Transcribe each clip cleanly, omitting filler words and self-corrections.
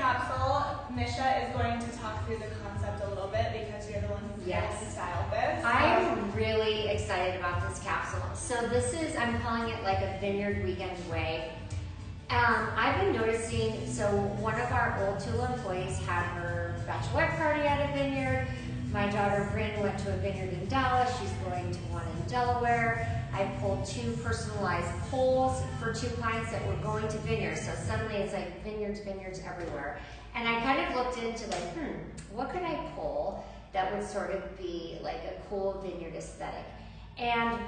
capsule, Misha is going to talk through the concept a little bit because you're the one who styled this. I'm really excited about this capsule. So this is, I'm calling it like a Vineyard weekend way. I've been noticing, so one of our old Tula employees had her bachelorette party at a Vineyard. My daughter Bryn went to a Vineyard in Dallas. She's going to one in Delaware. I pulled 2 personalized polls for 2 clients that were going to Vineyards. So suddenly it's like vineyards everywhere. And I kind of looked into like, what could I pull that would sort of be like a cool vineyard aesthetic? And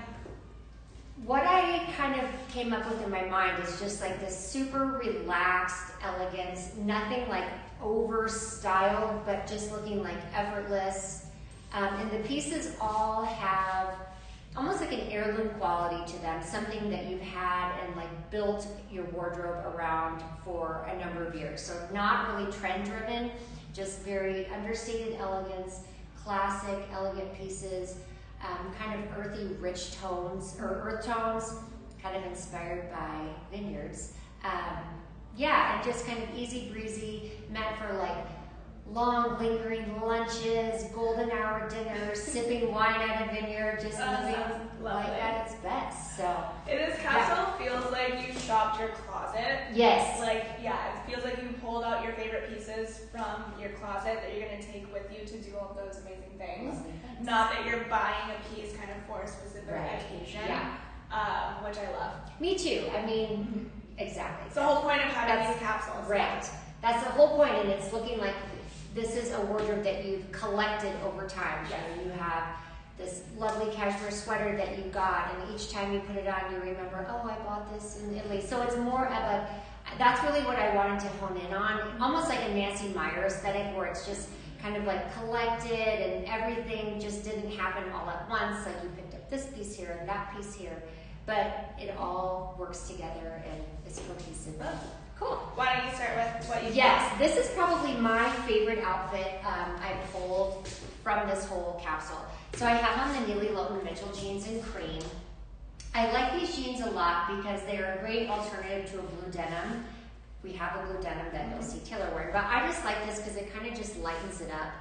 what I kind of came up with in my mind is just like this super relaxed elegance, nothing like over styled, but just looking like effortless. And the pieces all have almost like an heirloom quality to them, something that you've had and like built your wardrobe around for a number of years. So not really trend driven, just very understated elegance, classic, elegant pieces, kind of earthy, rich tones, or earth tones, kind of inspired by Vineyards. Yeah, and just kind of easy breezy, meant for like long lingering lunches, golden hour dinners, sipping wine at a vineyard, just living life at its best. So this capsule feels like you shopped your closet. Yes. Like, yeah, it feels like you pulled out your favorite pieces from your closet that you're going to take with you to do all those amazing things. Not that you're buying a piece kind of for a specific occasion, which I love. Me too. I mean, exactly. It's the whole point of having these capsules. Right. That's the whole point, and it's looking like this is a wardrobe that you've collected over time. Yes. You have this lovely cashmere sweater that you got, and each time you put it on, you remember, oh, I bought this in Italy. So it's more of a, that's really what I wanted to hone in on, almost like a Nancy Meyer aesthetic, where it's just kind of like collected and everything just didn't happen all at once. Like you picked up this piece here and that piece here, but it all works together and is cohesive. Cool. Why don't you start with what you Yes, this is probably my favorite outfit I pulled from this whole capsule. So I have on the Neely Lowton Mitchell jeans in cream. I like these jeans a lot because they're a great alternative to a blue denim. We have a blue denim that you'll see Taylor wearing, but I just like this because it kind of just lightens it up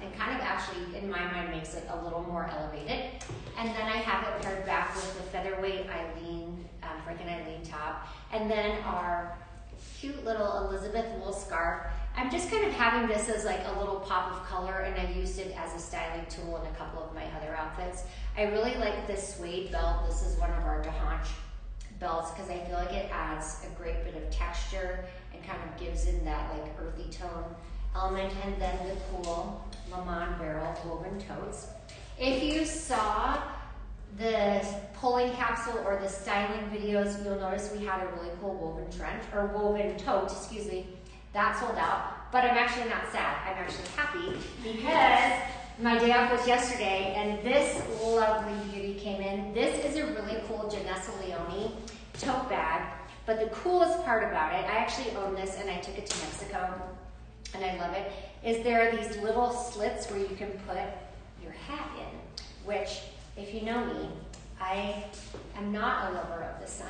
and kind of actually, in my mind, makes it a little more elevated. And then I have it paired back with the featherweight Frank and Eileen top, and then our cute little Elizabeth wool scarf. I'm just kind of having this as like a little pop of color, and I used it as a styling tool in a couple of my other outfits. I really like this suede belt. This is one of our DeHanche belts because I feel like it adds a great bit of texture and kind of gives in that like earthy tone element. And then the cool Lamont barrel woven totes. If you saw the pulling capsule or the styling videos, you'll notice we had a really cool woven tote, that sold out. But I'm actually not sad. I'm actually happy because my day off was yesterday and this lovely beauty came in. This is a really cool Janessa Leone tote bag, but the coolest part about it, I actually own this and I took it to Mexico and I love it, is there are these little slits where you can put your hat in, which, if you know me, I am not a lover of the sun,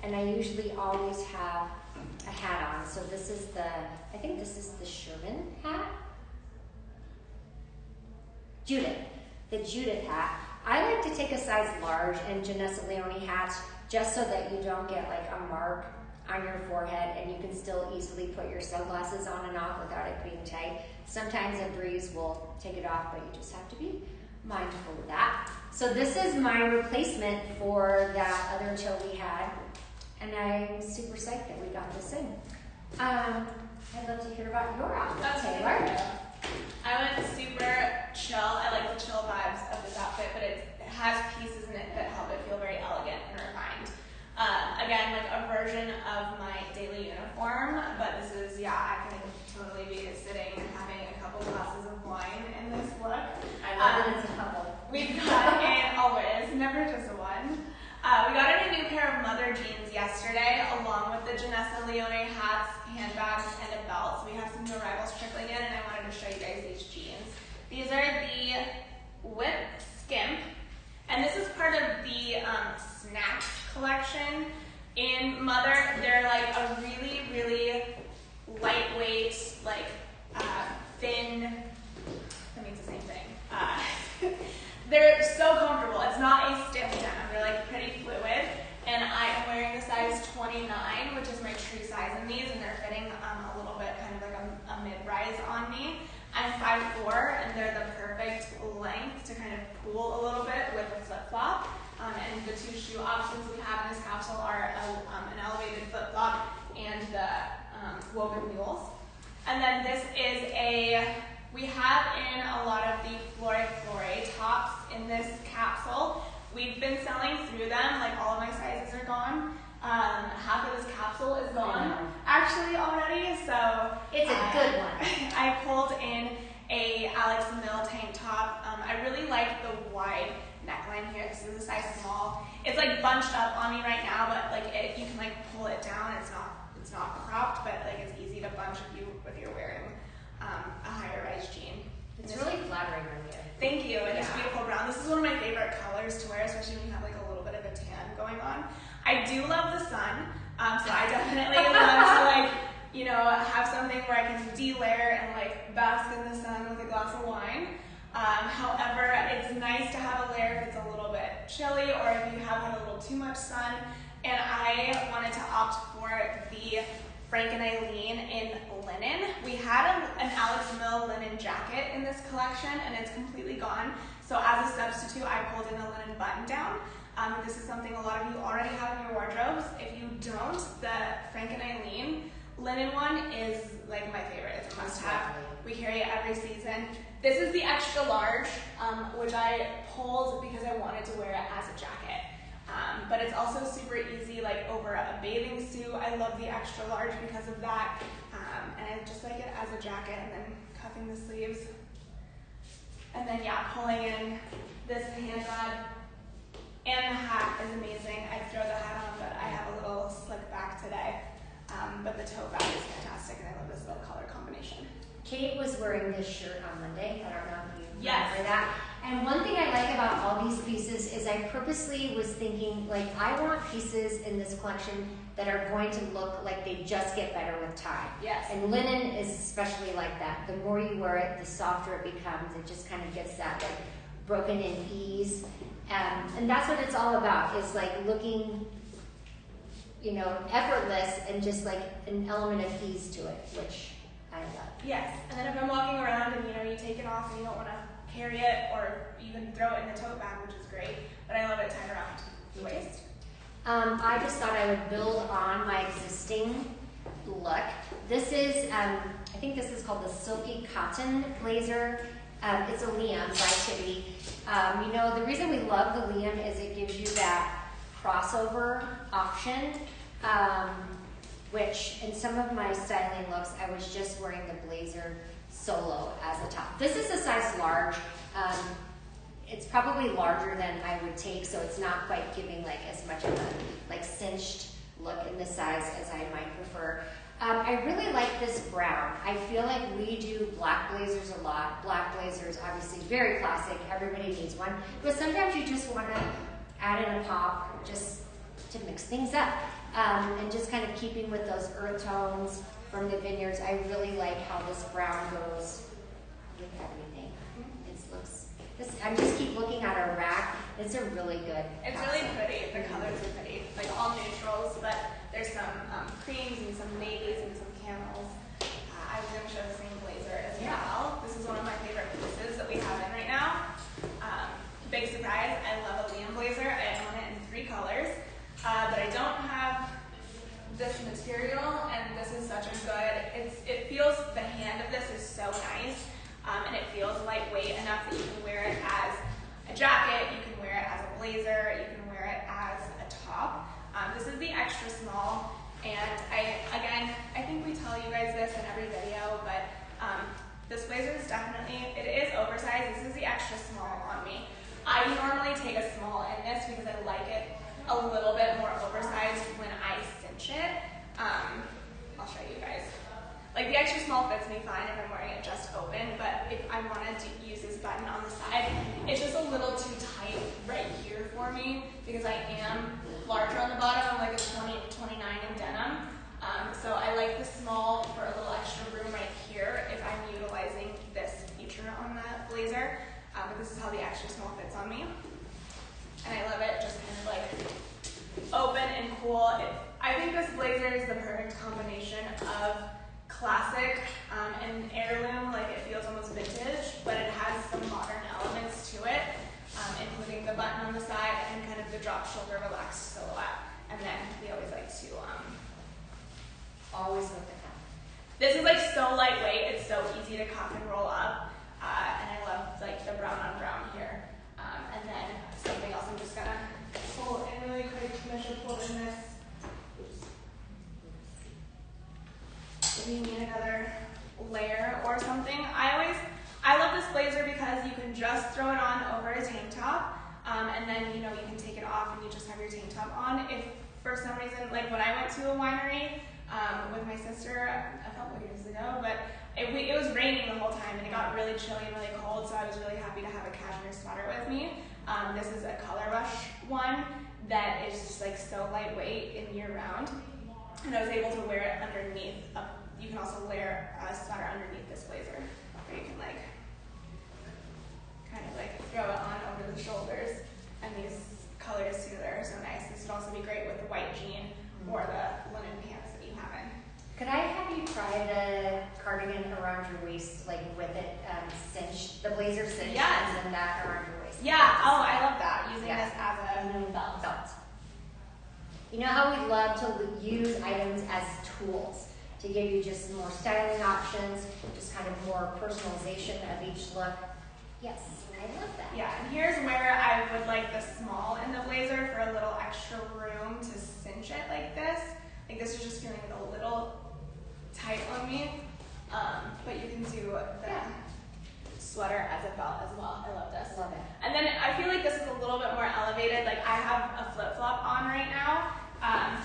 and I usually always have a hat on. So this is I think this is the Sherman hat. The Judith hat. I like to take a size large in Janessa Leone hats just so that you don't get like a mark on your forehead and you can still easily put your sunglasses on and off without it being tight. Sometimes a breeze will take it off, but you just have to be mindful of that. So this is my replacement for that other tote we had, and I'm super psyched that we got this in. I'd love to hear about your outfit, Taylor. I went super chill. I like the chill vibes of this outfit, but it has pieces in it that help it feel very elegant and refined. Again, like a version of my daily uniform, but this is, I can totally be sitting and having a couple glasses of wine in this look. I love that it's a couple. We've got in always, never just one. We got in a new pair of leather jeans yesterday, along with the Janessa Leone hats, handbags, and a belt. So we have some new arrivals trickling in, and I wanted to not a stiff denim. They're like pretty fluid. And I am wearing the size 29, which is my true size in these, and they're fitting a little bit kind of like a mid-rise on me. I'm 5'4", and they're the perfect length to kind of pool a little bit with a flip-flop. And the two shoe options we have in this capsule are an elevated flip-flop and the woven mules. And then this is we have in a lot of the Flore tops in this capsule. We've been selling through them, like all of my sizes are gone. Half of this capsule is gone actually already, so it's a good one. I pulled in a Alex Mill tank top. I really like the wide neckline here. This is a size small. It's like bunched up on me right now, but like you can like pull it down. It's not cropped, but like it's easy to bunch if you're wearing a higher rise jean. It's really flattering on you. Thank you, and it's beautiful brown. This is one of my favorite colors to wear, especially when you have like a little bit of a tan going on. I do love the sun, so I definitely love to like, have something where I can de-layer and like bask in the sun with a glass of wine. However, it's nice to have a layer if it's a little bit chilly or if you have had a little too much sun. And I wanted to opt for the Frank and Eileen in linen. We had an Alex Mill linen jacket in this collection, and it's completely gone. So as a substitute, I pulled in a linen button down. This is something a lot of you already have in your wardrobes. If you don't, the Frank and Eileen linen one is like my favorite. It's a must-have. We carry it every season. This is the extra large, which I pulled because I wanted to wear it as a jacket. But it's also super easy, like over a bathing suit. I love the extra large because of that. And I just like it as a jacket and then cuffing the sleeves. And then pulling in this handbag. And the hat is amazing. I throw the hat on, but I have a little slick back today. But the tote bag is fantastic, and I love this little color combination. Kate was wearing this shirt on Monday. I don't know if you Yes. remember that. And one thing I like about all these pieces is I purposely was thinking, like, I want pieces in this collection that are going to look like they just get better with time. Yes. And linen is especially like that. The more you wear it, the softer it becomes. It just kind of gets that, like, broken in ease. And that's what it's all about, is like looking, effortless and just like an element of ease to it, which I love. Yes, and then if I'm walking around and you take it off and you don't want to carry it, or even throw it in the tote bag, which is great, but I love it tied around the waist. I just thought I would build on my existing look. This is, I think this is called the Silky Cotton Blazer. It's a Liam by Tiffany. The reason we love the Liam is it gives you that crossover option, which in some of my styling looks, I was just wearing the blazer solo as a top. This is a size large. It's probably larger than I would take, so it's not quite giving like as much of a like cinched look in this size as I might prefer. I really like this brown. I feel like we do black blazers a lot. Black blazers, obviously very classic. Everybody needs one. But sometimes you just want to add in a pop just to mix things up. And just kind of keeping with those earth tones from the Vineyards. I really like how this brown goes with everything. I just keep looking at our rack. It's a really good It's capsule. really pretty. The colors are pretty. Like all neutrals, but there's some creams and some navies and some camels. I was going to show the same blazer as well. This is one of my favorite pieces that we have in right now. Big surprise, I love a Liam blazer. I own it in 3 colors, but I don't have this material, and this is such a good, it feels, the hand of this is so nice, and it feels lightweight enough that you can wear it as a jacket, you can wear it as a blazer, you can wear it as a top. This is the extra small, and I think we tell you guys this in every video, but this blazer is definitely, it is oversized. This is the extra small on me. I normally take a small in this because I like it a little bit more oversized when I cinch it. I'll show you guys. Like the extra small fits me fine if I'm wearing it just open, but if I wanted to use this button on the side, it's just a little too tight right here for me because I am larger on the bottom. I'm like a 20, 29 in denim. So I like the small for a little extra room right here if I'm utilizing this feature on that blazer. But this is how the extra small fits on me. blazer is the perfect combination of classic and heirloom, like it feels almost vintage, but it has some modern elements to it, including the button on the side and kind of the drop shoulder relaxed silhouette. And then we always like to, Always with the cuff. this is like so lightweight, it's so easy to cuff and roll up, and I love like the brown on brown here. And then something else I'm just gonna pull in really quick. Misha pulled in this. If you need another layer or something, I love this blazer because you can just throw it on over a tank top, and then you can take it off and you just have your tank top on. If for some reason, like when I went to a winery with my sister a couple of years ago, but it was raining the whole time and it got really chilly and really cold, so I was really happy to have a cashmere sweater with me. This is a Color Rush one that is just like so lightweight and year round, and I was able to wear it underneath. You can also layer a sweater underneath this blazer, where you can like kind of like throw it on over the shoulders, and these colors together are so nice. This would also be great with the white jean or the linen pants that you have in. Could I have you try the cardigan around your waist, like with it cinched, the blazer cinched, Yes. and then that around your waist? Yeah, oh, I love that. Using this as a belt. You know how we love to use items as tools to give you just more styling options, just kind of more personalization of each look? Yes, I love that. Yeah, and here's where I would like the small in the blazer for a little extra room to cinch it like this. Like this is just feeling a little tight on me, but you can do the sweater as a belt as well. I love this. Love it. And then I feel like this is a little bit more elevated. Like I have a flip-flop on right now,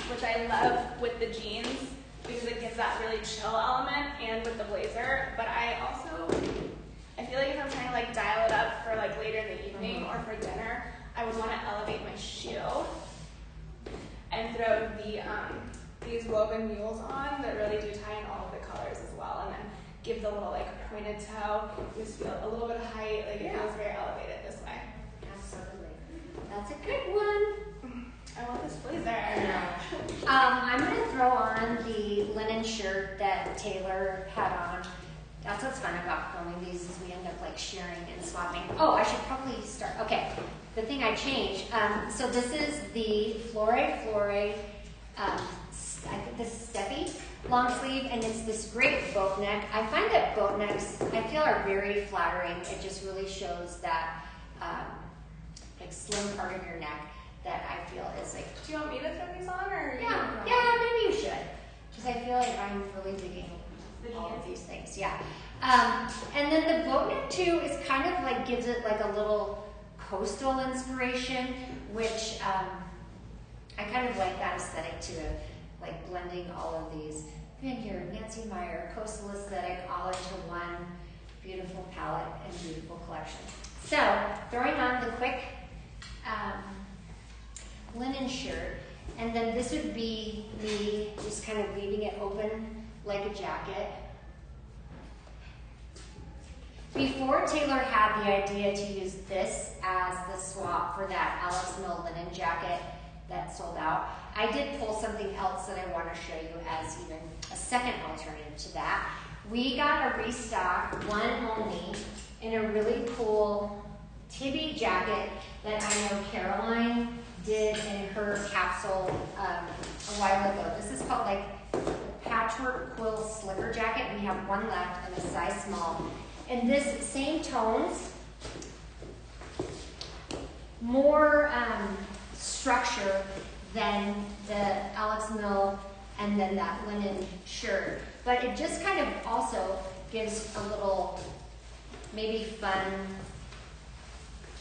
which I love with the jeans because it gives that really chill element and with the blazer. But I feel like if I'm trying to like dial it up for like later in the evening or for dinner, I would want to elevate my shoe and throw these woven mules on that really do tie in all of the colors as well, and then give the little like pointed toe. You just feel a little bit of height, like it feels very elevated this way. Absolutely. That's a good one. I want this blazer. I'm going to throw on the linen shirt that Taylor had on. That's what's fun about filming these is we end up like sharing and swapping. Oh, I should probably start. Okay, the thing I changed. So this is the Flore, I think this is Steffi long sleeve, and it's this great boat neck. I find that boat necks, I feel, are very flattering. It just really shows that like slim part of your neck that I feel is like. Do you want me to throw these on, or Yeah, maybe you should, because I feel like I'm really digging all of these things. Yeah, and then the boat neck too is kind of like gives it like a little coastal inspiration, which I kind of like that aesthetic too. Like blending all of these Vineyard, Nancy Meyer, coastal aesthetic all into one beautiful palette and beautiful collection. So throwing on the quick linen shirt, and then this would be me just kind of leaving it open like a jacket. Before Taylor had the idea to use this as the swap for that Alex Mill linen jacket that sold out, I did pull something else that I want to show you as even a second alternative to that. We got a restock, one only, in a really cool Tibby jacket that I know Caroline did in her capsule a while ago. This is called like Patchwork Quill Slicker Jacket. We have one left in a size small. And this same tones, more structure than the Alex Mill and then that linen shirt. But it just kind of also gives a little maybe fun,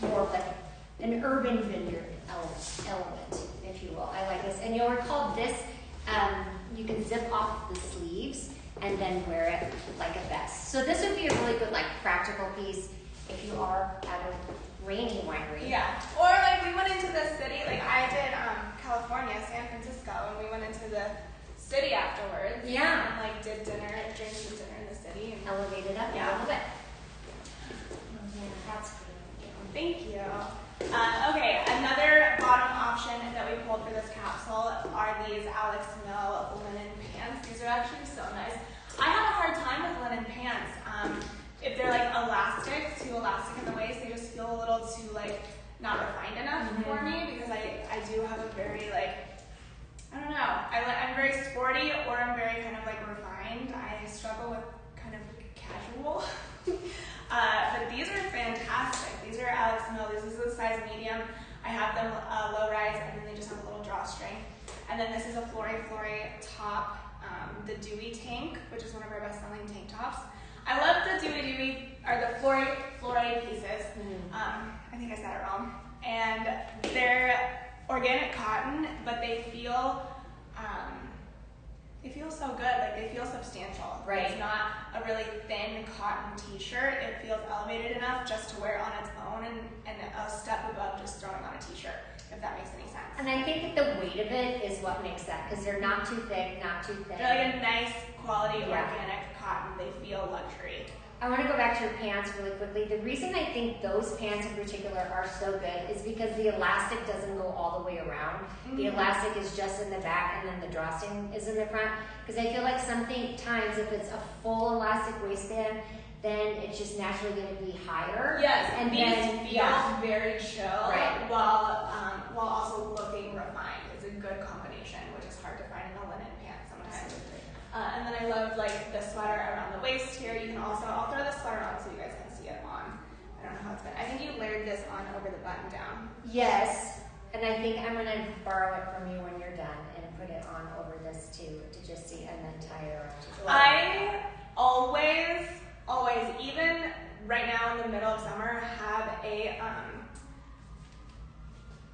more like an urban vineyard element, if you will. I like this. And you'll recall this, you can zip off the sleeves and then wear it like a vest. So this would be a really good like practical piece if you are at a rainy winery. Yeah, or like we went into the city, like I did California, San Francisco, and we went into the city afterwards. Yeah. And like did dinner, drinks and dinner in the city. And Elevate it up a little bit. Yeah, that's good. Thank you. Okay, another bottom option that we pulled for this capsule are these Alex Mill linen not refined enough for me, because I do have a very I don't know, I'm very sporty, or I'm very kind of refined. I struggle with kind of casual. But these are fantastic. These are Alex Mill. This is a size medium. I have them low rise, and then they just have a little drawstring. And then this is a Flory top, the Dewy tank, which is one of our best-selling tank tops. I love the Dewy, or the Flory pieces. I think I said it wrong. And they're organic cotton, but they feel so good. They feel substantial. Right. It's not a really thin cotton t-shirt. It feels elevated enough just to wear it on its own, and a step above just throwing on a t-shirt, if that makes any sense. And I think that the weight of it is what makes that, because they're not too thick, not too thin. They're a nice quality organic cotton. They feel luxury. I want to go back to your pants really quickly. The reason I think those pants in particular are so good is because the elastic doesn't go all the way around. The elastic is just in the back, and then the drawstring is in the front. Because I feel like sometimes if it's a full elastic waistband, then it's just naturally going to be higher. Yes, and these then, feel very chill, right, while also looking refined. It's a good combination, which is hard to find in a linen pant sometimes. And then I love the sweater around the waist here. You can also, I'll throw the sweater on so you guys can see it on. I don't know how it's been. I think you layered this on over the button down. Yes, and I think I'm going to borrow it from you when you're done and put it on over this too, to just see, and then tie it around. I always, even right now in the middle of summer, have a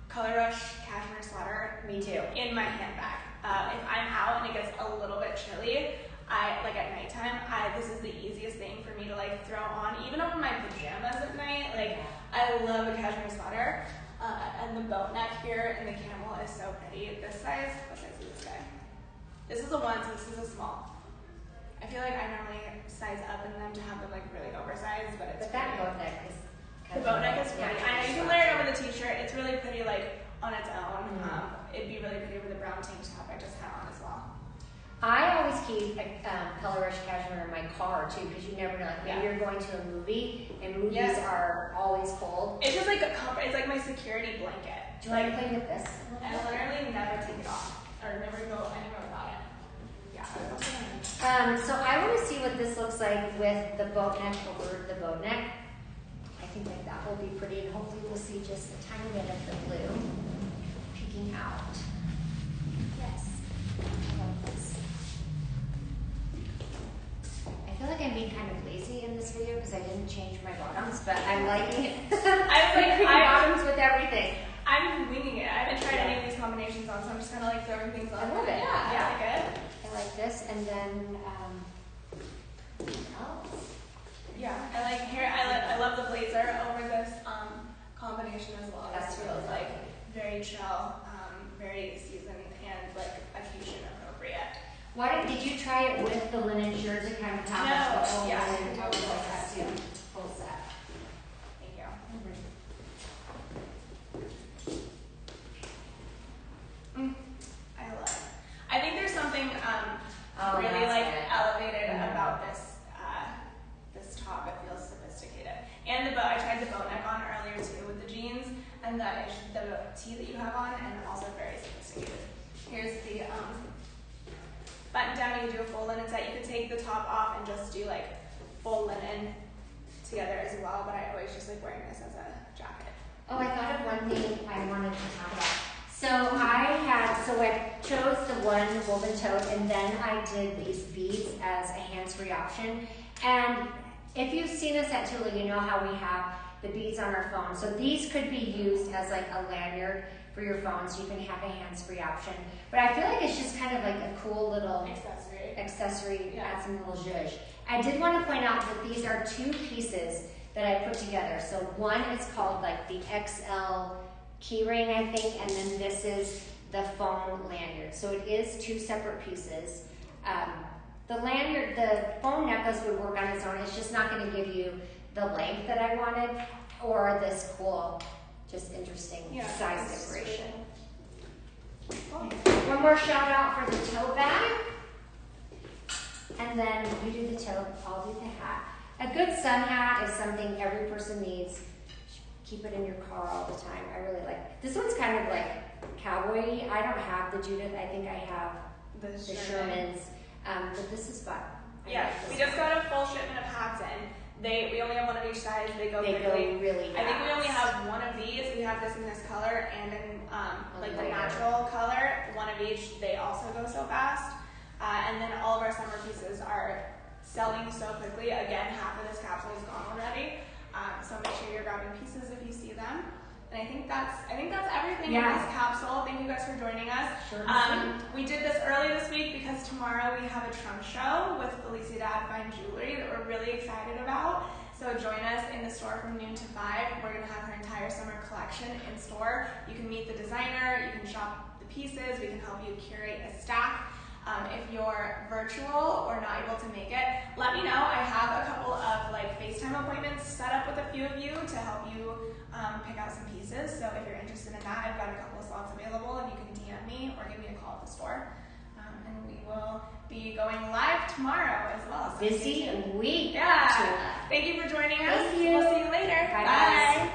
Color Rush cashmere sweater. Me too. In my handbag. If I'm out and it gets a little bit chilly, at nighttime, this is the easiest thing for me to throw on, even over my pajamas at night. I love a cashmere sweater, and the boat neck here in the camel is so pretty. This size, what size is this guy? This is a 1, so this is a small. I feel like I normally size up in them to have them really oversized, but it's that pretty. boat neck is The boat neck is pretty. I know you can layer it over the t-shirt. It's really pretty on its own. It'd be really pretty with a brown tank top I just had on as well. I always keep Color Rush cashmere in my car too, because you never know. Maybe you're going to a movie, and movies are always cold. It's just a comfort. It's my security blanket. Do you want to play with this? I literally never take it off, or never go anywhere without it. Yeah. So I want to see what this looks like with the boat neck over the boat neck. I think that will be pretty, and hopefully we'll see just a tiny bit of the blue peeking out. Yes, I love this. I feel like I'm being kind of lazy in this video because I didn't change my bottoms, but I'm liking it. I bottoms with everything. I'm winging it. I haven't tried any of these combinations on, so I'm just kind of throwing things on. I love it. Yeah, good. I like this, and then what else? Yeah, I love the blazer over this combination as well. This feels very chill, very seasoned, and occasion appropriate. Why did you try it with the linen shirts and kind of have the whole linen full set? Thank you. I love it. I think there's something really elevated about this top. It feels sophisticated. And the bow, I tried the boat neck on earlier too with the jeans, and the tee that you have on, and also very sophisticated. Here's the button down. You could do a full linen set. You could take the top off and just do full linen together as well, but I always just wearing this as a jacket. Oh, I thought of one thing I wanted to talk about. So I chose the one woven tote, and then I did these beads as a hands-free option. And if you've seen us at Tula, you know how we have the beads on our phone. So these could be used as a lanyard for your phone, so you can have a hands-free option. But I feel like it's just kind of a cool little accessory, add some little zhuzh. I did want to point out that these are 2 pieces that I put together. So one is called the XL keyring, I think, and then this is the foam lanyard. So it is 2 separate pieces. The lanyard, the foam necklace would work on its own. It's just not going to give you the length that I wanted, or this cool, just interesting size decoration. One more shout out for the tote bag. And then you do the tote, I'll do the hat. A good sun hat is something every person needs. keep it in your car all the time. I really like this one's kind of like cowboy-y. I don't have the Judith. I think I have the Shermans, but this is fun. Yeah, we just got a full shipment of hats in. We only have one of each size. They go quickly. Go really fast. I think we only have one of these. We have this in this color and in like the natural color, one of each. They also go so fast. And then all of our summer pieces are selling so quickly. Again, half of this capsule is gone already. So make sure you're grabbing pieces if you see them. And I think that's everything in this capsule. Thank you guys for joining us. Sure. We did this early this week because tomorrow we have a trunk show with Felicidad Fine Jewelry that we're really excited about. So join us in the store from noon to 5. We're going to have her entire summer collection in store. You can meet the designer, you can shop the pieces, we can help you curate a stack. If you're virtual or not able to make it, let me know. I have a couple of like FaceTime appointments set up with a few of you to help you pick out some pieces. So if you're interested in that, I've got a couple of slots available and you can DM me or give me a call at the store. And we will be going live tomorrow as well. So busy week. Yeah. Thank you for joining us. Thank you. We'll see you later. Bye. Bye.